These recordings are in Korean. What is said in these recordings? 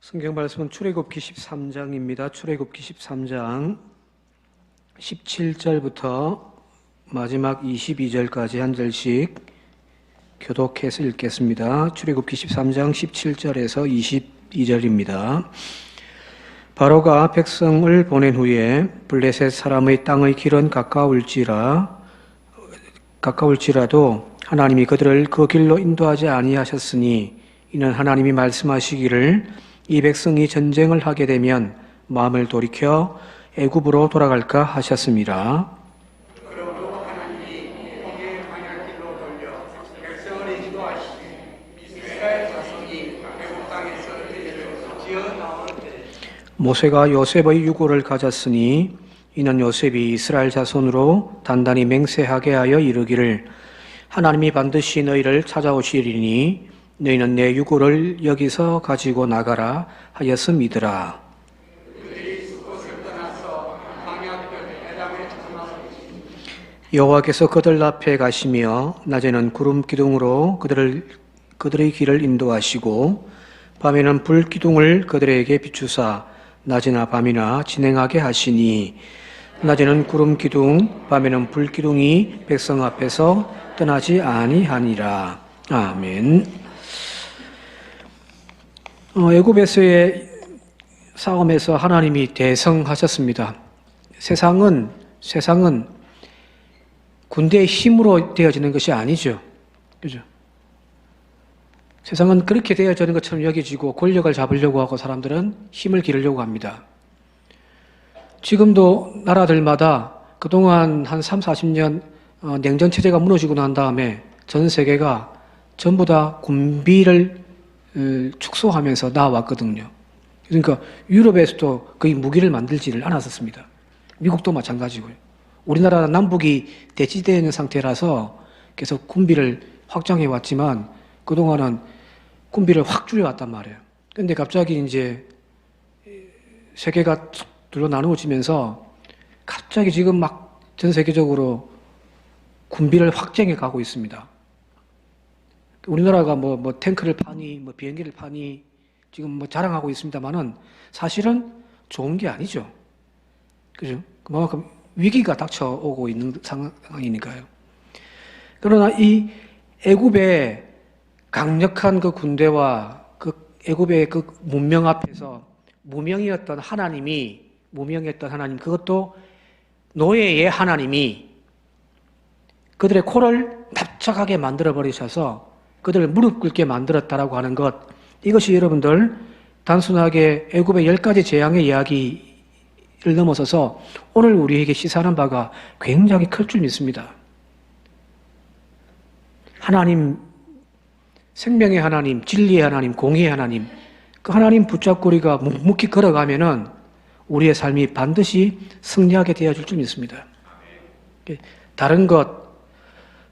성경 말씀은 출애굽기 13장입니다. 출애굽기 13장 17절부터 마지막 22절까지 한 절씩 교독해서 읽겠습니다. 출애굽기 13장 17절에서 22절입니다. 바로가 백성을 보낸 후에 블레셋 사람의 땅의 길은 가까울지라도 하나님이 그들을 그 길로 인도하지 아니하셨으니 이는 하나님이 말씀하시기를 이 백성이 전쟁을 하게 되면 마음을 돌이켜 애굽으로 돌아갈까 하셨습니다. 그러므로 하나님이 홍해의 광야길로 돌려 백성을 인도하시니 이스라엘 자손이 애굽 땅에서 그들을 지어 나올 때 모세가 요셉의 유고를 가졌으니 이는 요셉이 이스라엘 자손으로 단단히 맹세하게 하여 이르기를 하나님이 반드시 너희를 찾아오시리니 너희는 내 유고를 여기서 가지고 나가라 하였음이더라. 그들이 숲곳을 떠나서 광야 끝 에담에 들어가서 여호와께서 그들 앞에 가시며 낮에는 구름 기둥으로 그들의 길을 인도하시고 밤에는 불 기둥을 그들에게 비추사 낮이나 밤이나 진행하게 하시니 낮에는 구름 기둥 밤에는 불 기둥이 백성 앞에서 떠나지 아니하니라. 아멘. 애굽에서의 싸움에서 하나님이 대성하셨습니다. 세상은 군대의 힘으로 되어지는 것이 아니죠. 그죠? 세상은 그렇게 되어지는 것처럼 여겨지고 권력을 잡으려고 하고 사람들은 힘을 기르려고 합니다. 지금도 나라들마다 그동안 한 3, 40년 냉전 체제가 무너지고 난 다음에 전 세계가 전부 다 군비를 축소하면서 나왔거든요. 그러니까 유럽에서도 거의 무기를 만들지를 않았었습니다. 미국도 마찬가지고요. 우리나라는 남북이 대치되어 있는 상태라서 계속 군비를 확장해 왔지만 그동안은 군비를 확 줄여왔단 말이에요. 그런데 갑자기 이제 세계가 둘로 나누어지면서 갑자기 지금 막 전 세계적으로 군비를 확장해 가고 있습니다. 우리나라가 뭐 탱크를 파니, 비행기를 파니, 지금 자랑하고 있습니다만은 사실은 좋은 게 아니죠. 그죠? 그만큼 위기가 닥쳐오고 있는 상황이니까요. 그러나 이 애굽의 강력한 그 군대와 그 애굽의 그 문명 앞에서 무명이었던 하나님, 그것도 노예의 하나님이 그들의 코를 납작하게 만들어버리셔서 그들을 무릎 꿇게 만들었다라고 하는 것, 이것이 여러분들 단순하게 애굽의 10가지 재앙의 이야기를 넘어서서 오늘 우리에게 시사하는 바가 굉장히 클 줄 믿습니다. 하나님, 생명의 하나님, 진리의 하나님, 공의의 하나님, 그 하나님 붙잡고 우리가 묵묵히 걸어가면은 우리의 삶이 반드시 승리하게 되어질 줄 믿습니다. 다른 것,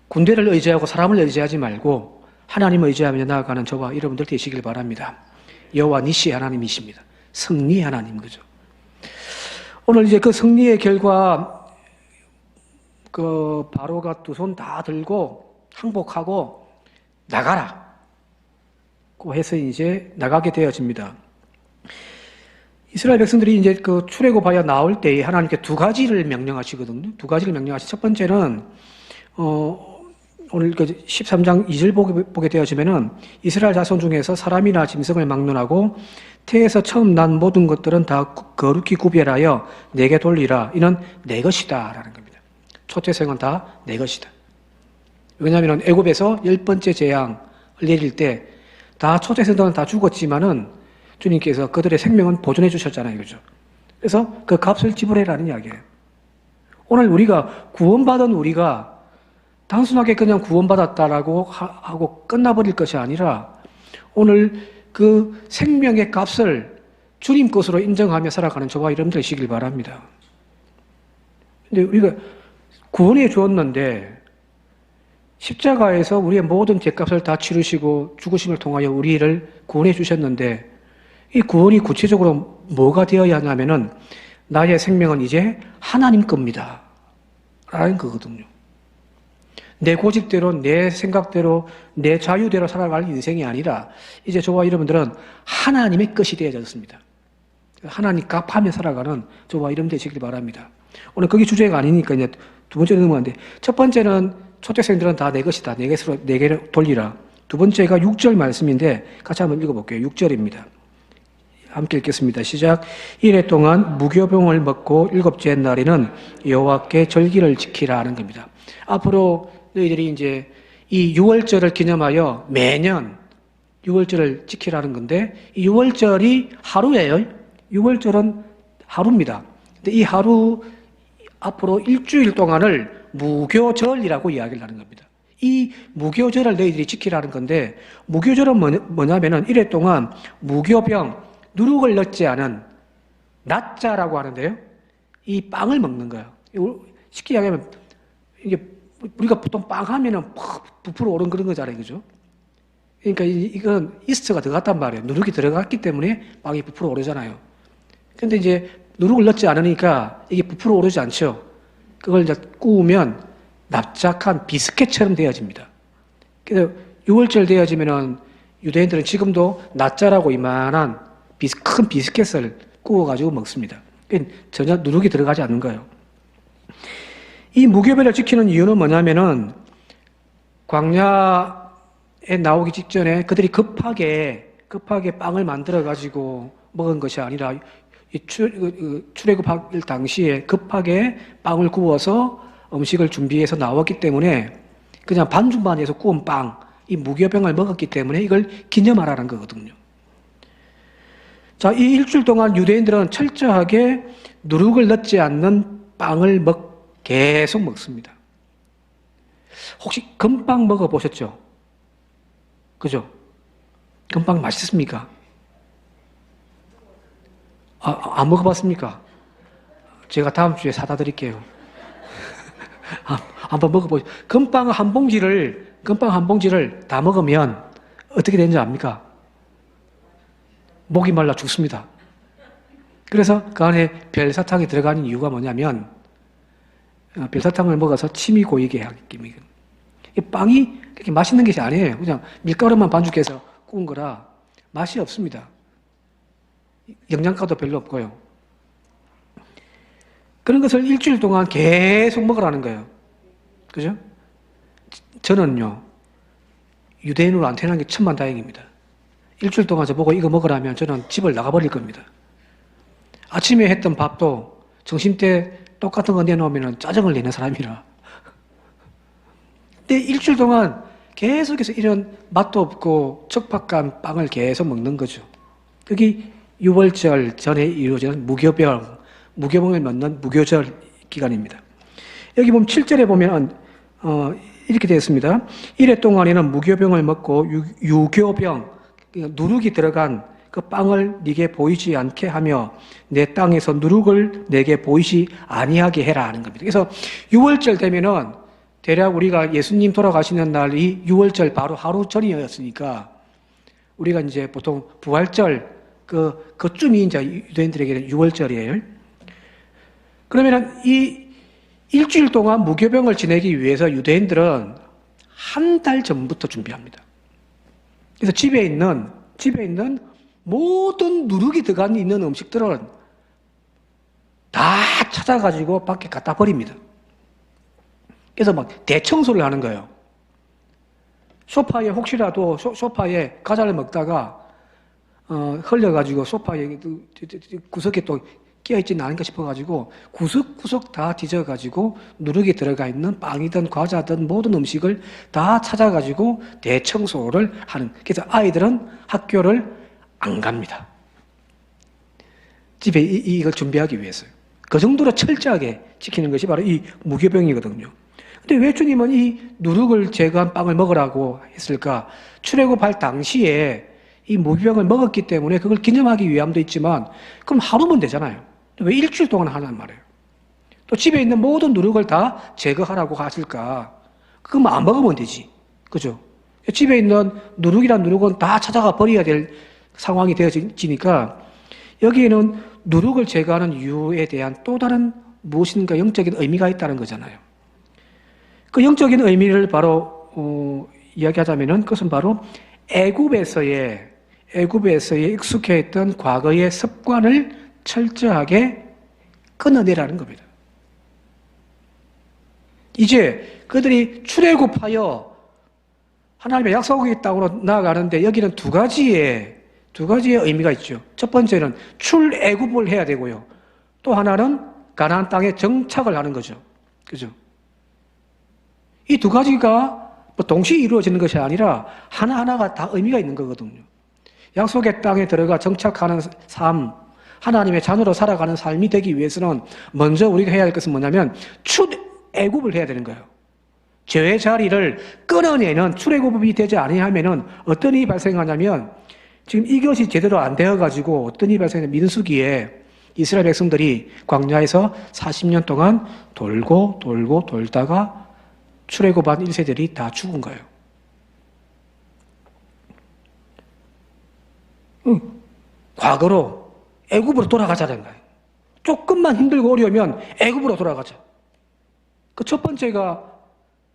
군대를 의지하고 사람을 의지하지 말고 하나님을 의지하며 나아가는 저와 여러분들 되시길 바랍니다. 여호와 니시 하나님이십니다. 승리의 하나님, 그죠? 오늘 이제 그 승리의 결과, 그 바로가 두 손 다 들고 항복하고 나가라. 고 해서 이제 나가게 되어집니다. 이스라엘 백성들이 이제 그 출애굽하여 나올 때에 하나님께 두 가지를 명령하시거든요. 두 가지를 명령하시. 첫 번째는 오늘 그 13장 2절 보게 되어지면은 이스라엘 자손 중에서 사람이나 짐승을 막론하고 태에서 처음 난 모든 것들은 다 거룩히 구별하여 내게 돌리라. 이는 내 것이다라는 겁니다. 초태생은 다 내 것이다. 왜냐하면 애굽에서 10번째 재앙을 내릴 때 다 초태생들은 다 죽었지만은 주님께서 그들의 생명은 보존해 주셨잖아요. 그죠? 그래서 그 값을 지불해라는 이야기예요. 오늘 우리가 구원받은 우리가 단순하게 그냥 구원받았다라고 하고 끝나버릴 것이 아니라 오늘 그 생명의 값을 주님 것으로 인정하며 살아가는 저와 여러분들 되시길 바랍니다. 근데 우리가 구원해 주었는데 십자가에서 우리의 모든 죄값을 다 치르시고 죽으심을 통하여 우리를 구원해 주셨는데 이 구원이 구체적으로 뭐가 되어야 하냐면은 나의 생명은 이제 하나님 겁니다. 라는 거거든요. 내 고집대로, 내 생각대로, 내 자유대로 살아갈 인생이 아니라 이제 저와 여러분들은 하나님의 것이 되어졌습니다. 하나님 값하며 살아가는 저와 여러분 되시길 바랍니다. 오늘 거기 주제가 아니니까 이제 두 번째로 넘어가는데, 첫 번째는 초대생들은 다 내 것이다. 내 것으로 내게 돌리라. 두 번째가 6절 말씀인데 같이 한번 읽어볼게요. 6절입니다. 함께 읽겠습니다. 시작. 이래 동안 무교병을 먹고 일곱째 날에는 여호와께 절기를 지키라 하는 겁니다. 앞으로 너희들이 이제 이 6월절을 기념하여 매년 6월절을 지키라는 건데, 이 6월절이 하루예요. 6월절은 하루입니다. 근데 이 하루 앞으로 일주일 동안을 무교절이라고 이야기를 하는 겁니다. 이 무교절을 너희들이 지키라는 건데, 무교절은 뭐냐면은 이래 동안 무교병, 누룩을 넣지 않은 낫자라고 하는데요. 이 빵을 먹는 거예요. 쉽게 이야기하면 이게 우리가 보통 빵 하면은 팍 부풀어 오른 그런 거잖아요. 그죠? 그러니까 이건 이스트가 들어갔단 말이에요. 누룩이 들어갔기 때문에 빵이 부풀어 오르잖아요. 근데 이제 누룩을 넣지 않으니까 이게 부풀어 오르지 않죠. 그걸 이제 구우면 납작한 비스켓처럼 되어집니다. 그래서 6월절 되어지면은 유대인들은 지금도 낫자라고 이만한 큰 비스켓을 구워가지고 먹습니다. 전혀 누룩이 들어가지 않는 거예요. 이 무교배를 지키는 이유는 뭐냐면은 광야에 나오기 직전에 그들이 급하게 빵을 만들어가지고 먹은 것이 아니라 출애굽할 당시에 급하게 빵을 구워서 음식을 준비해서 나왔기 때문에 그냥 반죽만해서 구운 빵, 이 무교병을 먹었기 때문에 이걸 기념하라는 거거든요. 자, 이 일주일 동안 유대인들은 철저하게 누룩을 넣지 않는 빵을 계속 먹습니다. 혹시 금빵 먹어보셨죠? 그죠? 금빵 맛있습니까? 안 먹어봤습니까? 제가 다음 주에 사다 드릴게요. 한번 먹어보세요. 금빵 한 봉지를 다 먹으면 어떻게 되는지 압니까? 목이 말라 죽습니다. 그래서 그 안에 별사탕이 들어가는 이유가 뭐냐면, 별사탕을 먹어서 침이 고이게 하기 때문에. 빵이 그렇게 맛있는 것이 아니에요. 그냥 밀가루만 반죽해서 구운 거라 맛이 없습니다. 영양가도 별로 없고요. 그런 것을 일주일 동안 계속 먹으라는 거예요. 그죠? 저는요, 유대인으로 안 태어난 게 천만다행입니다. 일주일 동안 저보고 이거 먹으라면 저는 집을 나가버릴 겁니다. 아침에 했던 밥도 점심때 똑같은 거 내놓으면 짜증을 내는 사람이라. 근데 일주일 동안 계속해서 이런 맛도 없고 척박한 빵을 계속 먹는 거죠. 그게 6월절 전에 이루어지는 무교병을 먹는 무교절 기간입니다. 여기 보면 7절에 보면 이렇게 되어 있습니다. 이래 동안에는 무교병을 먹고 유교병, 누룩이 들어간 그 빵을 네게 보이지 않게 하며 내 땅에서 누룩을 내게 보이지 아니하게 해라 하는 겁니다. 그래서 6월절 되면은 대략 우리가 예수님 돌아가시는 날이 6월절 바로 하루 전이었으니까 우리가 이제 보통 부활절 그쯤이 이제 유대인들에게는 6월절이에요. 그러면은 이 일주일 동안 무교병을 지내기 위해서 유대인들은 한 달 전부터 준비합니다. 그래서 집에 있는 모든 누룩이 들어가 있는 음식들은 다 찾아가지고 밖에 갖다 버립니다. 그래서 막 대청소를 하는 거예요. 소파에 혹시라도 소파에 과자를 먹다가 흘려가지고 소파에 구석에 또 끼어있지는 않은가 싶어가지고 구석구석 다 뒤져가지고 누룩이 들어가 있는 빵이든 과자든 모든 음식을 다 찾아가지고 대청소를 하는. 그래서 아이들은 학교를 안 갑니다. 집에 이걸 준비하기 위해서요. 그 정도로 철저하게 지키는 것이 바로 이 무교병이거든요. 근데 왜 주님은 이 누룩을 제거한 빵을 먹으라고 했을까? 출애굽할 당시에 이 무교병을 먹었기 때문에 그걸 기념하기 위함도 있지만 그럼 하루면 되잖아요. 왜 일주일 동안 하냔 말이에요. 또 집에 있는 모든 누룩을 다 제거하라고 하실까? 그럼 안 먹으면 되지. 그죠? 집에 있는 누룩이란 누룩은 다 찾아가 버려야 될 상황이 되어지니까 여기에는 누룩을 제거하는 이유에 대한 또 다른 무엇인가 영적인 의미가 있다는 거잖아요. 그 영적인 의미를 바로 이야기하자면은 그것은 바로 애굽에서의 익숙해 있던 과거의 습관을 철저하게 끊어내라는 겁니다. 이제 그들이 출애굽하여 하나님의 약속의 땅으로 나아가는데 여기는 두 가지의 의미가 있죠. 첫 번째는 출애굽을 해야 되고요. 또 하나는 가나안 땅에 정착을 하는 거죠. 그죠? 이 두 가지가 동시에 이루어지는 것이 아니라 하나하나가 다 의미가 있는 거거든요. 약속의 땅에 들어가 정착하는 삶, 하나님의 자녀로 살아가는 삶이 되기 위해서는 먼저 우리가 해야 할 것은 뭐냐면 출애굽을 해야 되는 거예요. 죄의 자리를 끊어내는 출애굽이 되지 아니하면은 어떤 일이 발생하냐면 지금 이것이 제대로 안 되어가지고 어떤 일이 발생하냐면 민수기에 이스라엘 백성들이 광야에서 40년 동안 돌고 돌다가 출애굽한 1세들이 다 죽은 거예요. 과거로 애굽으로 돌아가자는 거예요. 조금만 힘들고 어려우면 애굽으로 돌아가자. 그 첫 번째가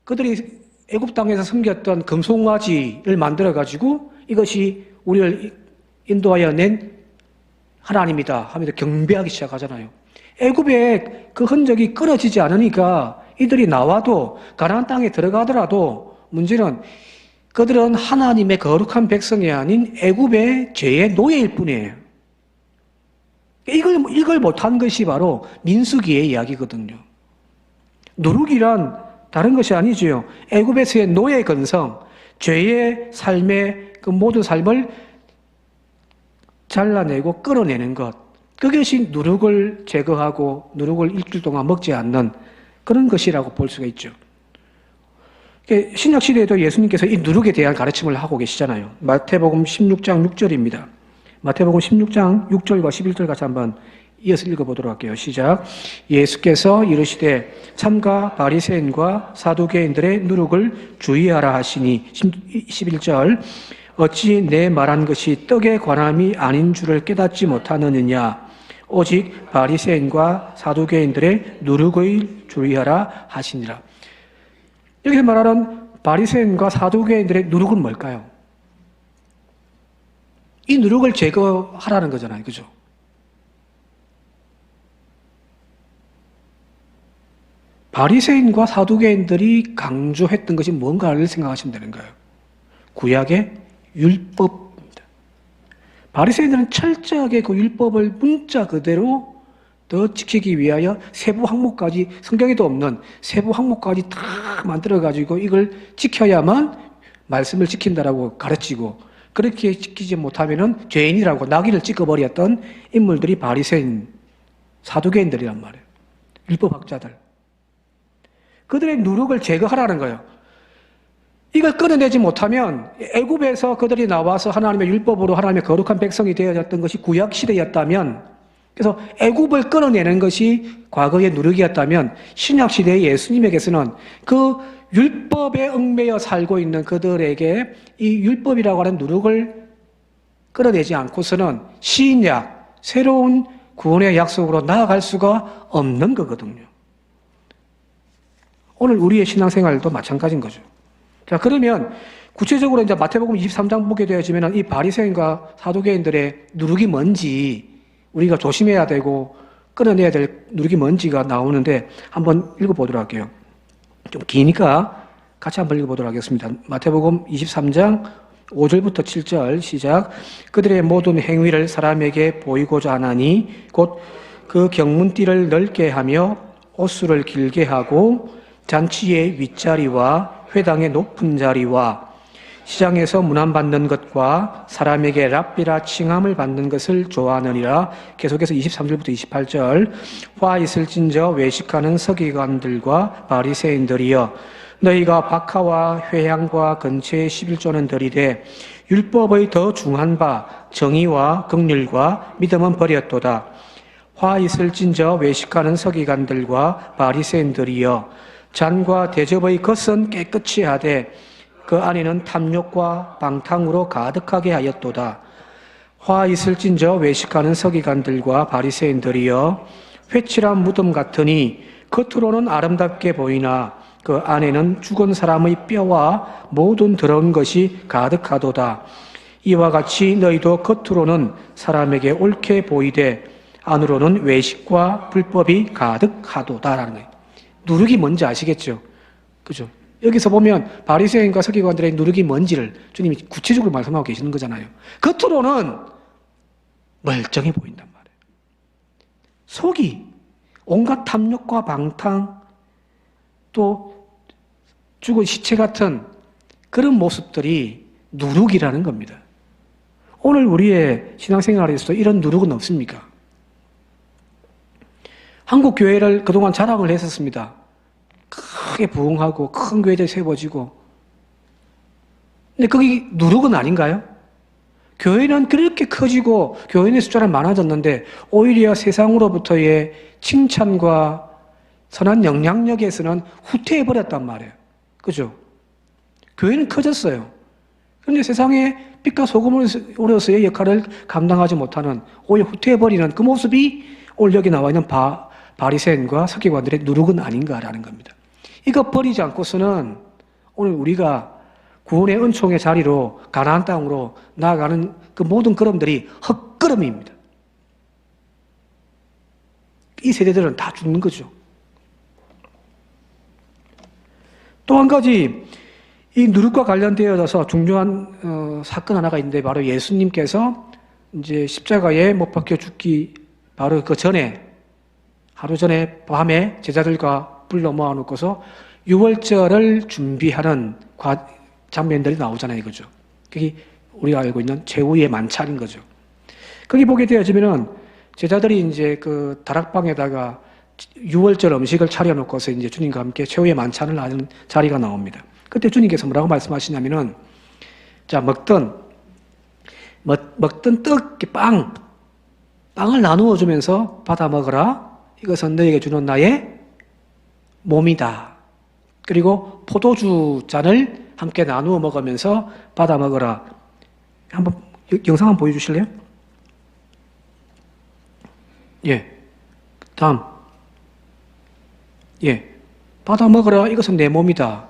그들이 애굽 땅에서 섬겼던 금송아지를 만들어 가지고 이것이 우리를 인도하여 낸 하나님이다 하면서 경배하기 시작하잖아요. 애굽의 그 흔적이 끊어지지 않으니까 이들이 나와도 가나안 땅에 들어가더라도 문제는 그들은 하나님의 거룩한 백성이 아닌 애굽의 죄의 노예일 뿐이에요. 이걸 못한 것이 바로 민수기의 이야기거든요. 누룩이란 다른 것이 아니지요. 애굽에서의 노예 근성, 죄의 삶의 그 모든 삶을 잘라내고 끌어내는 것. 그것이 누룩을 제거하고 누룩을 일주일 동안 먹지 않는 그런 것이라고 볼 수가 있죠. 신약 시대에도 예수님께서 이 누룩에 대한 가르침을 하고 계시잖아요. 마태복음 16장 6절입니다. 마태복음 16장 6절과 11절 같이 한번 이어서 읽어보도록 할게요. 시작. 예수께서 이르시되 삼가 바리새인과 사두개인들의 누룩을 주의하라 하시니 11절 어찌 내 말한 것이 떡에 관함이 아닌 줄을 깨닫지 못하느냐 오직 바리새인과 사두개인들의 누룩을 주의하라 하시니라. 여기서 말하는 바리새인과 사두개인들의 누룩은 뭘까요? 이 누룩을 제거하라는 거잖아요. 그죠? 바리새인과 사두개인들이 강조했던 것이 뭔가를 생각하시면 되는 거예요. 구약의 율법입니다. 바리새인들은 철저하게 그 율법을 문자 그대로 더 지키기 위하여 세부 항목까지 성경에도 없는 세부 항목까지 다 만들어가지고 이걸 지켜야만 말씀을 지킨다라고 가르치고 그렇게 지키지 못하면은 죄인이라고 낙인을 찍어버렸던 인물들이 바리새인, 사두개인들이란 말이에요. 율법학자들. 그들의 누룩을 제거하라는 거예요. 이걸 끊어내지 못하면 애굽에서 그들이 나와서 하나님의 율법으로 하나님의 거룩한 백성이 되어졌던 것이 구약 시대였다면 그래서 애굽을 끊어내는 것이 과거의 누룩이었다면 신약 시대의 예수님에게서는 그 율법에 얽매여 살고 있는 그들에게 이 율법이라고 하는 누룩을 끊어내지 않고서는 신약, 새로운 구원의 약속으로 나아갈 수가 없는 거거든요. 오늘 우리의 신앙생활도 마찬가지인 거죠. 자, 그러면 구체적으로 이제 마태복음 23장 보게 되어지면 이 바리새인과 사두개인들의 누룩이 뭔지 우리가 조심해야 되고 끊어내야 될 누룩이 뭔지가 나오는데 한번 읽어보도록 할게요. 좀 기니까 같이 한번 읽어보도록 하겠습니다. 마태복음 23장 5절부터 7절 시작. 그들의 모든 행위를 사람에게 보이고자 하나니 곧 그 경문띠를 넓게 하며 옷수를 길게 하고 잔치의 윗자리와 회당의 높은 자리와 시장에서 문안받는 것과 사람에게 랍비라 칭함을 받는 것을 좋아하느니라. 계속해서 23절부터 28절 화 있을진저 외식하는 서기관들과 바리새인들이여 너희가 박하와 회향과 근처의 11조는 들이되 율법의 더 중한 바 정의와 긍휼과 믿음은 버렸도다. 화 있을진저 외식하는 서기관들과 바리새인들이여 잔과 대접의 겉은 깨끗이 하되 그 안에는 탐욕과 방탕으로 가득하게 하였도다. 화 있을진저 외식하는 서기관들과 바리새인들이여 회칠한 무덤 같으니 겉으로는 아름답게 보이나 그 안에는 죽은 사람의 뼈와 모든 더러운 것이 가득하도다. 이와 같이 너희도 겉으로는 사람에게 옳게 보이되 안으로는 외식과 불법이 가득하도다라는 거예요. 누룩이 뭔지 아시겠죠? 그죠? 여기서 보면 바리새인과 서기관들의 누룩이 뭔지를 주님이 구체적으로 말씀하고 계시는 거잖아요. 겉으로는 멀쩡해 보인단 말이에요. 속이 온갖 탐욕과 방탕, 또 죽은 시체 같은 그런 모습들이 누룩이라는 겁니다. 오늘 우리의 신앙생활에서도 이런 누룩은 없습니까? 한국 교회를 그동안 자랑을 했었습니다. 크게 부흥하고 큰 교회들이 세워지고. 근데 그게 누룩은 아닌가요? 교회는 그렇게 커지고 교인의 숫자는 많아졌는데 오히려 세상으로부터의 칭찬과 선한 영향력에서는 후퇴해버렸단 말이에요. 그죠? 교회는 커졌어요. 그런데 세상에 빛과 소금으로서의 역할을 감당하지 못하는 오히려 후퇴해버리는 그 모습이 오늘 여기 나와 있는 바리새인과 서기관들의 누룩은 아닌가라는 겁니다. 이거 버리지 않고서는 오늘 우리가 구원의 은총의 자리로 가나안 땅으로 나아가는 그 모든 걸음들이 헛걸음입니다. 이 세대들은 다 죽는 거죠. 또 한 가지 이 누룩과 관련되어서 중요한 사건 하나가 있는데 바로 예수님께서 이제 십자가에 못 박혀 죽기 바로 그 전에 하루 전에 밤에 제자들과 불러 모아놓고서 유월절을 준비하는 장면들이 나오잖아요. 그죠? 그게 우리가 알고 있는 최후의 만찬인 거죠. 거기 보게 되어지면은 제자들이 이제 그 다락방에다가 유월절 음식을 차려놓고서 이제 주님과 함께 최후의 만찬을 하는 자리가 나옵니다. 그때 주님께서 뭐라고 말씀하시냐면은 자, 먹던 떡, 빵을 나누어 주면서 받아 먹어라. 이것은 너에게 주는 나의 몸이다. 그리고 포도주 잔을 함께 나누어 먹으면서 받아 먹어라. 한번 영상 한번 보여주실래요? 예. 다음. 예. 받아 먹어라. 이것은 내 몸이다.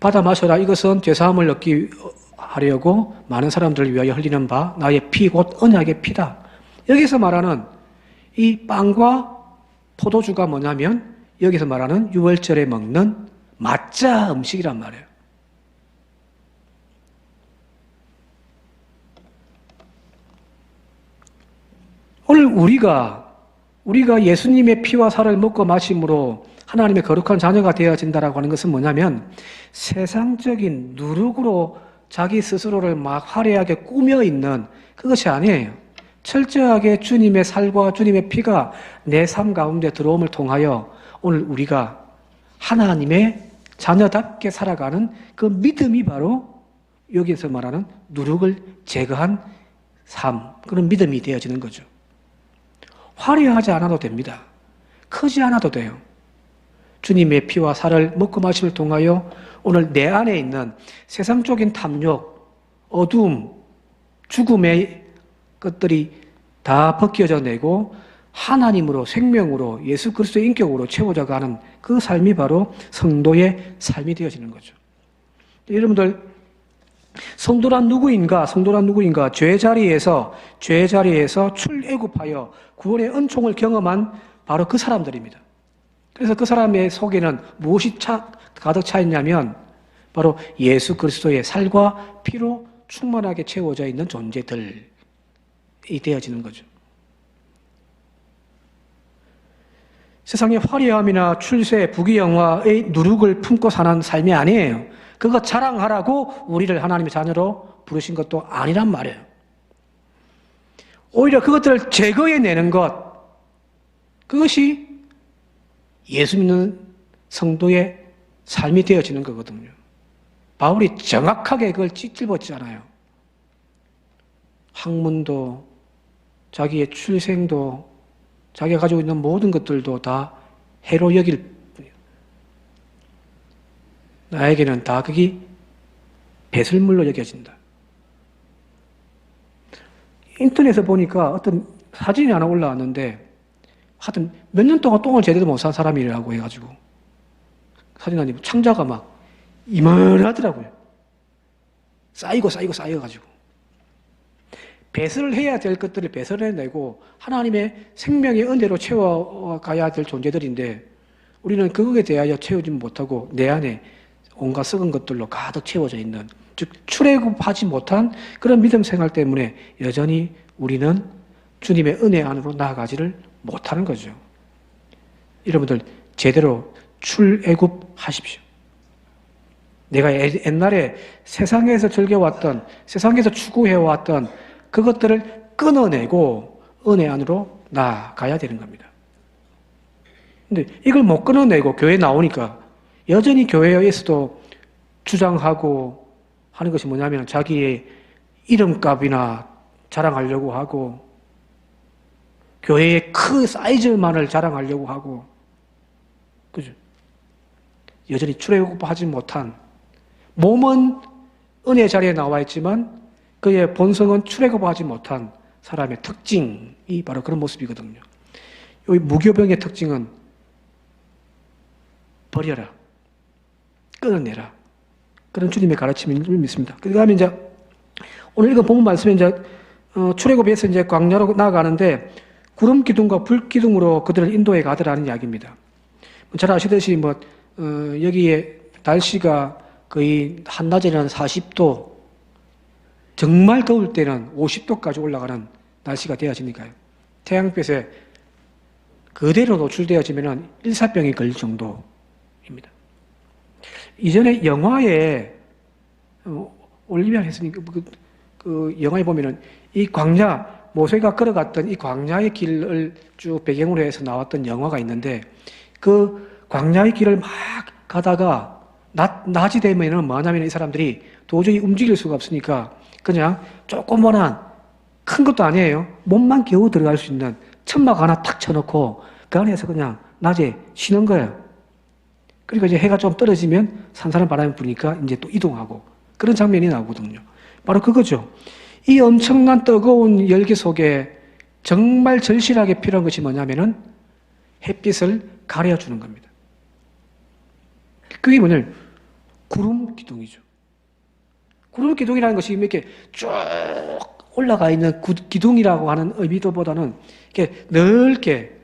받아 마셔라. 이것은 죄사함을 얻기 하려고 많은 사람들을 위하여 흘리는 바 나의 피 곧 언약의 피다. 여기서 말하는 이 빵과 포도주가 뭐냐면 여기서 말하는 유월절에 먹는 맞자 음식이란 말이에요. 오늘 우리가 예수님의 피와 살을 먹고 마심으로 하나님의 거룩한 자녀가 되어진다라고 하는 것은 뭐냐면 세상적인 누룩으로 자기 스스로를 막 화려하게 꾸며 있는 그것이 아니에요. 철저하게 주님의 살과 주님의 피가 내 삶 가운데 들어옴을 통하여 오늘 우리가 하나님의 자녀답게 살아가는 그 믿음이 바로 여기서 말하는 누룩을 제거한 삶, 그런 믿음이 되어지는 거죠. 화려하지 않아도 됩니다. 크지 않아도 돼요. 주님의 피와 살을 먹고 마심을 통하여 오늘 내 안에 있는 세상적인 탐욕, 어두움, 죽음의 것들이 다 벗겨져 내고 하나님으로 생명으로 예수 그리스도의 인격으로 채워져 가는 그 삶이 바로 성도의 삶이 되어지는 거죠. 여러분들 성도란 누구인가? 죄 자리에서 출애굽하여 구원의 은총을 경험한 바로 그 사람들입니다. 그래서 그 사람의 속에는 무엇이 가득 차 있냐면 바로 예수 그리스도의 살과 피로 충만하게 채워져 있는 존재들이 되어지는 거죠. 세상의 화려함이나 출세, 부귀영화의 누룩을 품고 사는 삶이 아니에요. 그거 자랑하라고 우리를 하나님의 자녀로 부르신 것도 아니란 말이에요. 오히려 그것들을 제거해내는 것, 그것이 예수 믿는 성도의 삶이 되어지는 거거든요. 바울이 정확하게 그걸 찔집었잖아요. 학문도, 자기의 출생도, 자기가 가지고 있는 모든 것들도 다 해로 여길 뿐이에요. 나에게는 다 그게 배설물로 여겨진다. 인터넷에 보니까 어떤 사진이 하나 올라왔는데 하여튼 몇 년 동안 똥을 제대로 못 산 사람이라고 해가지고 사진아님 창자가 막 이만하더라고요. 쌓여가지고. 배설을 해야 될 것들을 배설해내고 하나님의 생명의 은혜로 채워가야 될 존재들인데 우리는 그것에 대하여 채우지 못하고 내 안에 온갖 썩은 것들로 가득 채워져 있는, 즉 출애굽하지 못한 그런 믿음 생활 때문에 여전히 우리는 주님의 은혜 안으로 나아가지를 못하는 거죠. 여러분들 제대로 출애굽하십시오. 내가 옛날에 세상에서 즐겨왔던, 세상에서 추구해왔던 그것들을 끊어내고 은혜 안으로 나아가야 되는 겁니다. 근데 이걸 못 끊어내고 교회 나오니까 여전히 교회에서도 주장하고 하는 것이 뭐냐면 자기의 이름값이나 자랑하려고 하고 교회의 큰 사이즈만을 자랑하려고 하고, 그죠? 여전히 출애굽하지 못한, 몸은 은혜 자리에 나와 있지만 그의 본성은 출애굽하지 못한 사람의 특징이 바로 그런 모습이거든요. 이 무교병의 특징은 버려라, 끊어내라, 그런 주님의 가르침을 믿습니다. 그 다음에 이제 오늘 읽은 본문 말씀에 이제 출애굽에서 이제 광야로 나아가는데 구름 기둥과 불 기둥으로 그들을 인도해 가더라는 이야기입니다. 잘 아시듯이 여기에 날씨가 거의 한낮에는 40도, 정말 더울 때는 50도까지 올라가는 날씨가 되어지니까요. 태양빛에 그대로 노출되어지면 일사병이 걸릴 정도입니다. 이전에 영화에 올리비아 했으니까 그 영화에 보면은 이 광야, 모세가 걸어갔던 이 광야의 길을 쭉 배경으로 해서 나왔던 영화가 있는데 그 광야의 길을 막 가다가 낮이 되면은 뭐냐면 이 사람들이 도저히 움직일 수가 없으니까 그냥 조그만한, 큰 것도 아니에요, 몸만 겨우 들어갈 수 있는 천막 하나 탁 쳐놓고 그 안에서 그냥 낮에 쉬는 거예요. 그러니까 이제 해가 좀 떨어지면 산산한 바람이 부니까 이제 또 이동하고 그런 장면이 나오거든요. 바로 그거죠. 이 엄청난 뜨거운 열기 속에 정말 절실하게 필요한 것이 뭐냐면은 햇빛을 가려주는 겁니다. 그게 뭐냐면 구름 기둥이죠. 구름 기둥이라는 것이 이렇게 쭉 올라가 있는 기둥이라고 하는 의미도보다는 이렇게 넓게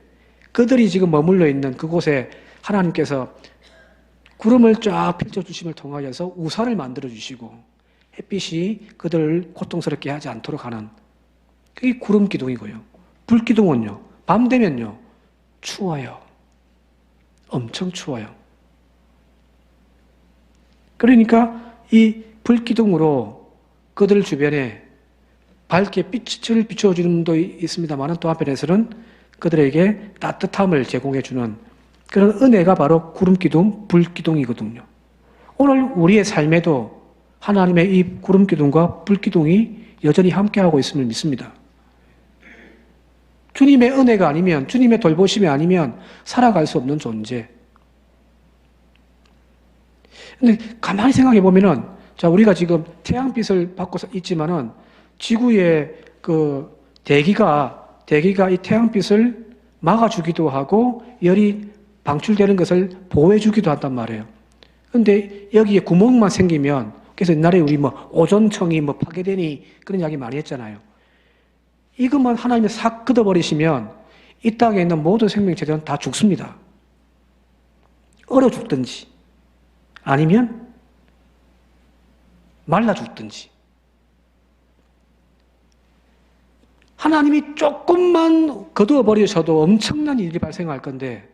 그들이 지금 머물러 있는 그곳에 하나님께서 구름을 쫙 펼쳐주심을 통하여서 우산을 만들어주시고 햇빛이 그들을 고통스럽게 하지 않도록 하는, 그게 구름 기둥이고요. 불 기둥은요, 밤 되면요 추워요. 엄청 추워요. 그러니까 이 불기둥으로 그들 주변에 밝게 빛을 비춰주는 분도 있습니다만 또 한편에서는 그들에게 따뜻함을 제공해주는 그런 은혜가 바로 구름기둥, 불기둥이거든요. 오늘 우리의 삶에도 하나님의 이 구름기둥과 불기둥이 여전히 함께하고 있음을 믿습니다. 주님의 은혜가 아니면, 주님의 돌보심이 아니면 살아갈 수 없는 존재. 근데 가만히 생각해 보면은, 자, 우리가 지금 태양빛을 받고 있지만은 지구의 그 대기가 이 태양빛을 막아주기도 하고 열이 방출되는 것을 보호해주기도 한단 말이에요. 근데 여기에 구멍만 생기면, 그래서 옛날에 우리 오존층이 파괴되니 그런 이야기 많이 했잖아요. 이것만 하나님이 싹 걷어버리시면 이 땅에 있는 모든 생명체들은 다 죽습니다. 얼어 죽든지 아니면 말라 죽든지. 하나님이 조금만 거두어버리셔도 엄청난 일이 발생할 건데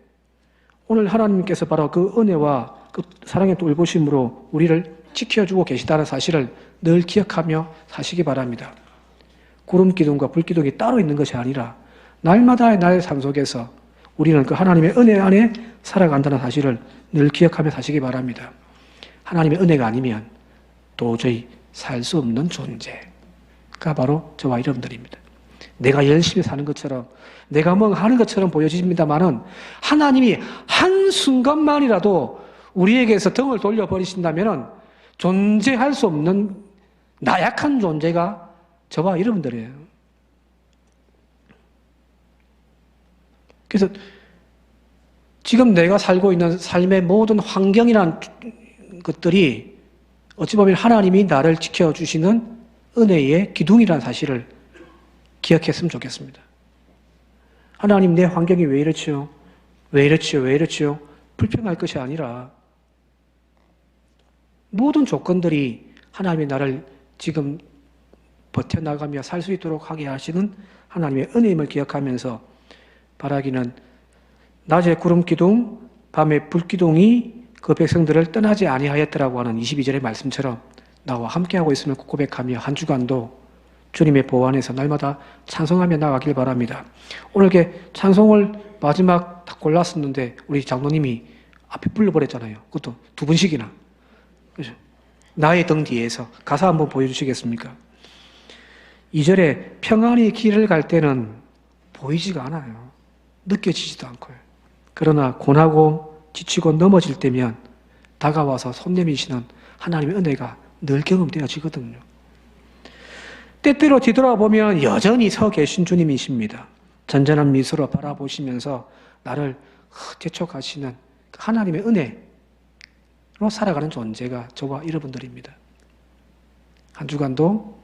오늘 하나님께서 바로 그 은혜와 그 사랑의 돌보심으로 우리를 지켜주고 계시다는 사실을 늘 기억하며 사시기 바랍니다. 구름 기둥과 불 기둥이 따로 있는 것이 아니라 날마다의 나의 삶 속에서 우리는 그 하나님의 은혜 안에 살아간다는 사실을 늘 기억하며 사시기 바랍니다. 하나님의 은혜가 아니면 도저히 살 수 없는 존재가 바로 저와 여러분들입니다. 내가 열심히 사는 것처럼, 내가 뭔가 하는 것처럼 보여집니다만은 하나님이 한순간만이라도 우리에게서 등을 돌려버리신다면은 존재할 수 없는 나약한 존재가 저와 여러분들이에요. 그래서 지금 내가 살고 있는 삶의 모든 환경이라는 것들이 어찌 보면 하나님이 나를 지켜주시는 은혜의 기둥이라는 사실을 기억했으면 좋겠습니다. 하나님, 내 환경이 왜 이렇지요? 왜 이렇지요? 왜 이렇지요? 불평할 것이 아니라 모든 조건들이 하나님이 나를 지금 버텨나가며 살 수 있도록 하게 하시는 하나님의 은혜임을 기억하면서 바라기는 낮에 구름기둥, 밤에 불기둥이 그 백성들을 떠나지 아니하였더라고 하는 22절의 말씀처럼 나와 함께하고 있음을 고백하며 한 주간도 주님의 보호 안에서 날마다 찬송하며 나가길 바랍니다. 오늘 이렇게 찬송을 마지막 다 골랐었는데 우리 장로님이 앞에 불러버렸잖아요. 그것도 두 번씩이나. 그죠? 나의 등 뒤에서 가사 한번 보여주시겠습니까? 2절에 평안히 길을 갈 때는 보이지가 않아요. 느껴지지도 않고요. 그러나 고나고 지치고 넘어질 때면 다가와서 손 내미시는 하나님의 은혜가 늘 경험되어지거든요. 때때로 뒤돌아보면 여전히 서 계신 주님이십니다. 잔잔한 미소로 바라보시면서 나를 재촉하시는 하나님의 은혜로 살아가는 존재가 저와 여러분들입니다. 한 주간도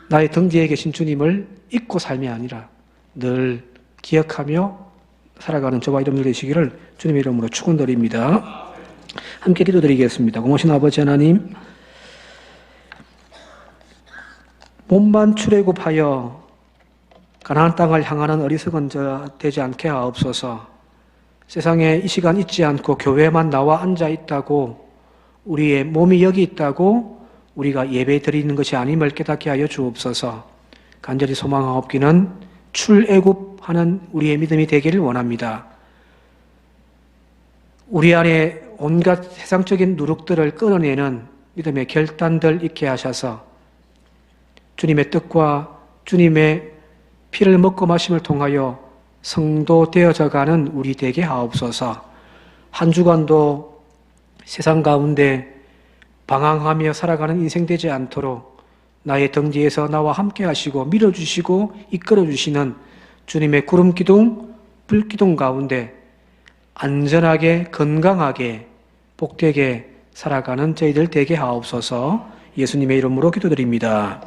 나의 등 뒤에 계신 주님을 잊고 삶이 아니라 늘 기억하며 살아가는 저와 여러분들 되시기를 주님의 이름으로 축원드립니다. 함께 기도드리겠습니다. 고마우신 아버지 하나님, 몸만 출애굽하여 가나안 땅을 향하는 어리석은 자 되지 않게 하옵소서. 세상에 이 시간 있지 않고 교회만 나와 앉아 있다고, 우리의 몸이 여기 있다고 우리가 예배 드리는 것이 아님을 깨닫게 하여 주옵소서. 간절히 소망하옵기는 출애굽하는 우리의 믿음이 되기를 원합니다. 우리 안에 온갖 세상적인 누룩들을 끊어내는 믿음의 결단들 있게 하셔서 주님의 뜻과 주님의 피를 먹고 마심을 통하여 성도 되어져가는 우리 되게 하옵소서. 한 주간도 세상 가운데 방황하며 살아가는 인생 되지 않도록 나의 등 뒤에서 나와 함께 하시고 밀어주시고 이끌어주시는 주님의 구름기둥, 불기둥 가운데 안전하게 건강하게 복되게 살아가는 저희들 되게 하옵소서. 예수님의 이름으로 기도드립니다.